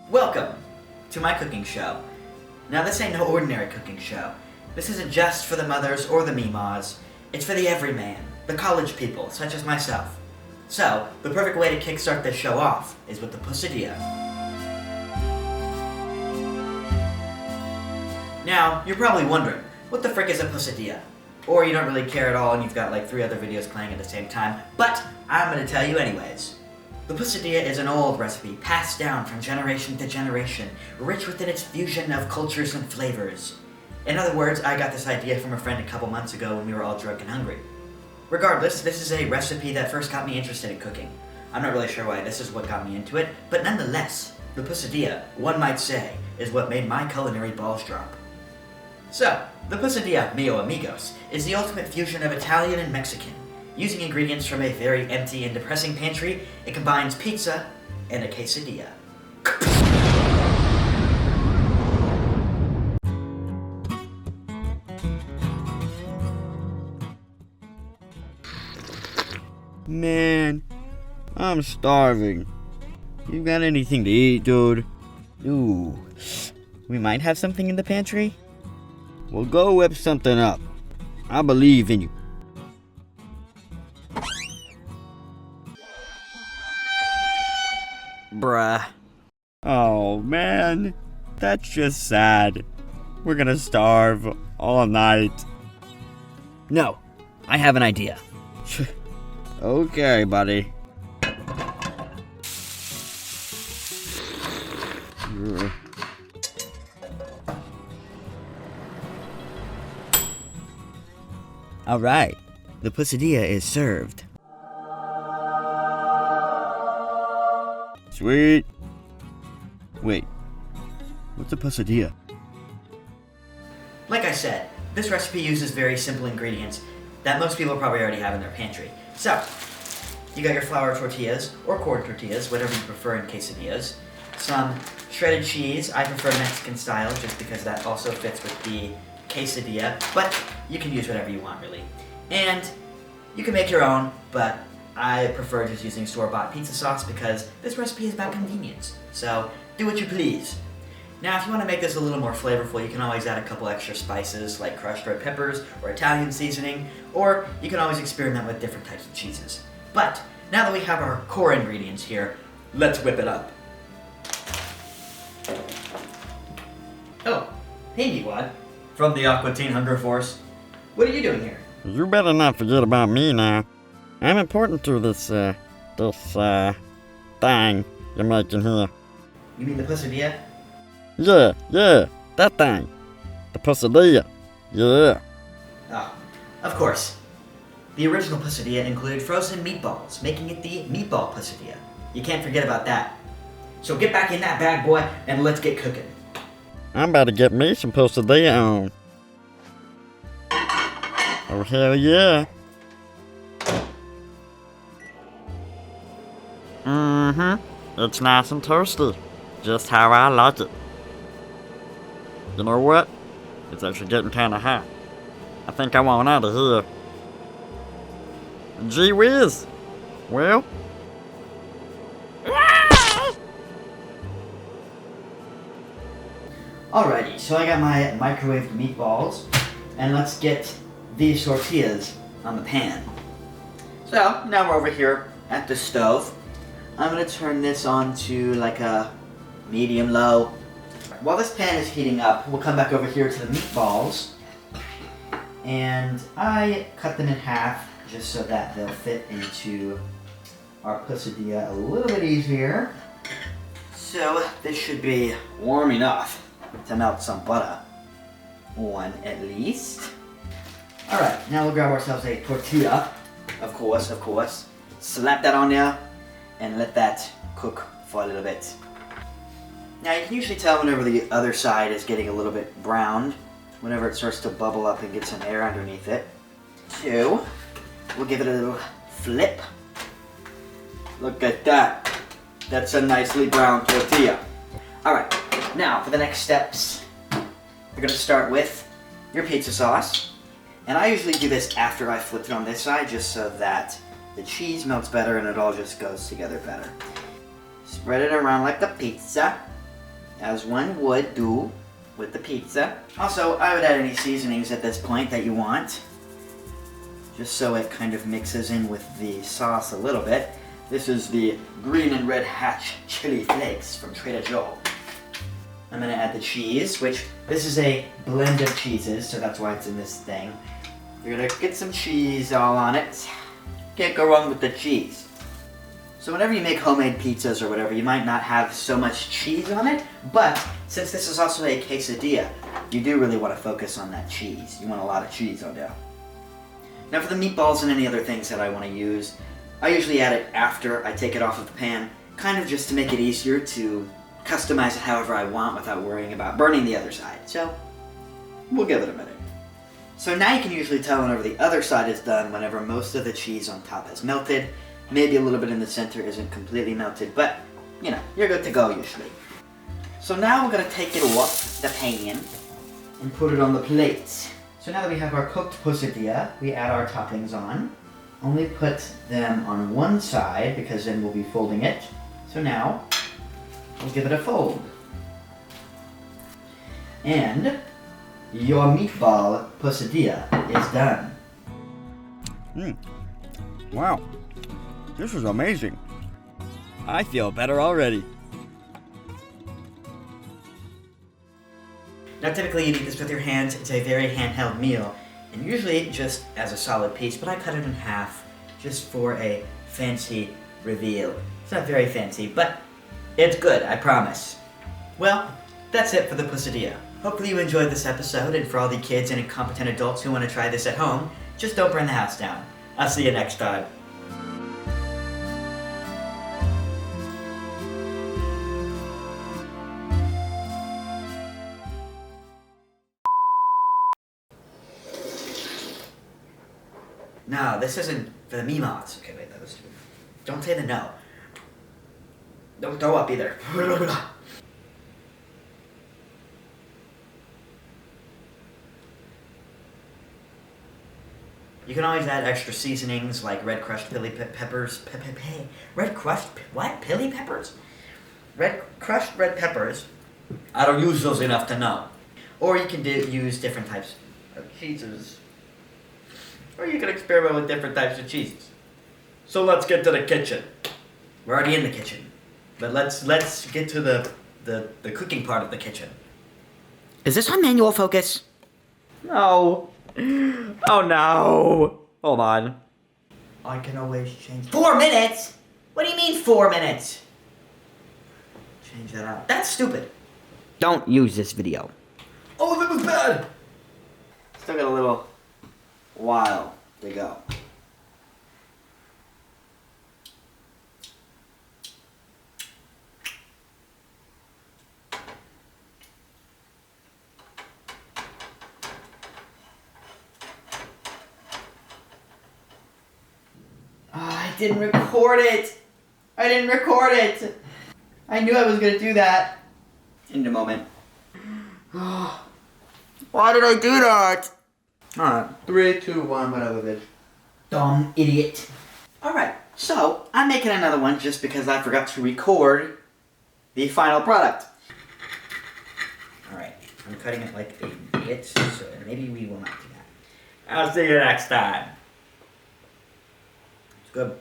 Welcome to my cooking show. Now this ain't no ordinary cooking show. This isn't just for the mothers or the meemaws. It's for the everyman, the college people, such as myself. So, the perfect way to kickstart this show off is with the Pussadilla. Now, you're probably wondering, what the frick is a Pussadilla? Or you don't really care at all and you've got like 3 other videos playing at the same time, but I'm gonna tell you anyways. The Pussadilla is an old recipe passed down from generation to generation, rich within its fusion of cultures and flavors. In other words, I got this idea from a friend a couple months ago when we were all drunk and hungry. Regardless, this is a recipe that first got me interested in cooking. I'm not really sure why this is what got me into it, but nonetheless, the Pussadilla, one might say, is what made my culinary balls drop. So, the Pussadilla, mio amigos, is the ultimate fusion of Italian and Mexican. Using ingredients from a very empty and depressing pantry, it combines pizza and a quesadilla. Man, I'm starving. You got anything to eat, dude? Ooh, we might have something in the pantry? Well, go whip something up. I believe in you. Bruh. Oh, man. That's just sad. We're gonna starve all night. No, I have an idea. Okay, buddy. Alright, the Pussadilla is served. Sweet. Wait, what's a Pussadilla? Like I said, this recipe uses very simple ingredients that most people probably already have in their pantry. So, you got your flour tortillas, or corn tortillas, whatever you prefer in quesadillas. Some shredded cheese, I prefer Mexican style just because that also fits with the quesadilla, but you can use whatever you want really. And you can make your own, but I prefer just using store-bought pizza sauce because this recipe is about convenience. So, do what you please. Now, if you want to make this a little more flavorful, you can always add a couple extra spices like crushed red peppers or Italian seasoning, or you can always experiment with different types of cheeses. But, now that we have our core ingredients here, let's whip it up. Oh, hey Meatwad, from the Aqua Teen Hunger Force. What are you doing here? You better not forget about me now. I'm important to this thing you're making here. You mean the Pussadilla? Yeah, that thing. The Pussadilla. Yeah. Oh, of course. The original Pussadilla included frozen meatballs, making it the meatball Pussadilla. You can't forget about that. So get back in that bad boy and let's get cooking. I'm about to get me some Pussadilla on. Oh, hell yeah. It's nice and toasty. Just how I like it. You know what? It's actually getting kinda hot. I think I want out of here. Gee whiz. Well. Alrighty, so I got my microwaved meatballs, and let's get these tortillas on the pan. So, now we're over here at the stove. I'm gonna turn this on to like a medium-low. While this pan is heating up, we'll come back over here to the meatballs. And I cut them in half just so that they'll fit into our Pussadilla a little bit easier. So this should be warm enough to melt some butter. One at least. Alright, now we'll grab ourselves a tortilla. Of course. Slap that on there and let that cook for a little bit. Now you can usually tell whenever the other side is getting a little bit browned, whenever it starts to bubble up and get some air underneath it. So, we'll give it a little flip. Look at that. That's a nicely browned tortilla. Alright, now for the next steps, you're going to start with your pizza sauce. And I usually do this after I flip it on this side just so that the cheese melts better and it all just goes together better. Spread it around like the pizza. as one would do with the pizza. Also, I would add any seasonings at this point that you want, just so it kind of mixes in with the sauce a little bit. This is the green and red hatch chili flakes from Trader Joe. I'm gonna add the cheese, which this is a blend of cheeses, so that's why it's in this thing. You're gonna get some cheese all on it. Can't go wrong with the cheese. So whenever you make homemade pizzas or whatever, you might not have so much cheese on it, but since this is also a quesadilla, you do really want to focus on that cheese. You want a lot of cheese on there. Now for the meatballs and any other things that I want to use, I usually add it after I take it off of the pan, kind of just to make it easier to customize it however I want without worrying about burning the other side. So, we'll give it a minute. So now you can usually tell whenever the other side is done, whenever most of the cheese on top has melted. Maybe a little bit in the center isn't completely melted, but, you know, you're good to go usually. So now we're gonna take it off the pan and put it on the plate. So now that we have our cooked pussadilla, we add our toppings on. Only put them on one side because then we'll be folding it. So now, we'll give it a fold. And your meatball pussadilla is done. Wow. This is amazing. I feel better already. Now typically you eat this with your hands. It's a very handheld meal. And usually just as a solid piece, but I cut it in half just for a fancy reveal. It's not very fancy, but it's good, I promise. Well, that's it for the Pussadilla. Hopefully you enjoyed this episode, and for all the kids and incompetent adults who want to try this at home, just don't burn the house down. I'll see you next time. No, this isn't for the Memoths. Okay, wait, that was stupid. Don't say the no. Don't throw up either. You can always add extra seasonings like red crushed pilly peppers. Red crushed what? Pilly peppers? Red crushed red peppers. I don't use those enough to know. Or you can use different types of cheeses. Or you can experiment with different types of cheeses. So let's get to the kitchen. We're already in the kitchen. But let's get to the cooking part of the kitchen. Is this on manual focus? No. Oh no. Hold on. I can always change. 4 minutes? What do you mean 4 minutes? Change that out. That's stupid. Don't use this video. Oh, that was bad. Still got a little while to go. I didn't record it. I didn't record it. I knew I was gonna do that. In a moment. Why did I do that? Alright, 3, 2, 1, whatever, bitch. Dumb idiot. Alright, so I'm making another one just because I forgot to record the final product. Alright, I'm cutting it like an idiot, so maybe we will not do that. I'll see you next time. It's good.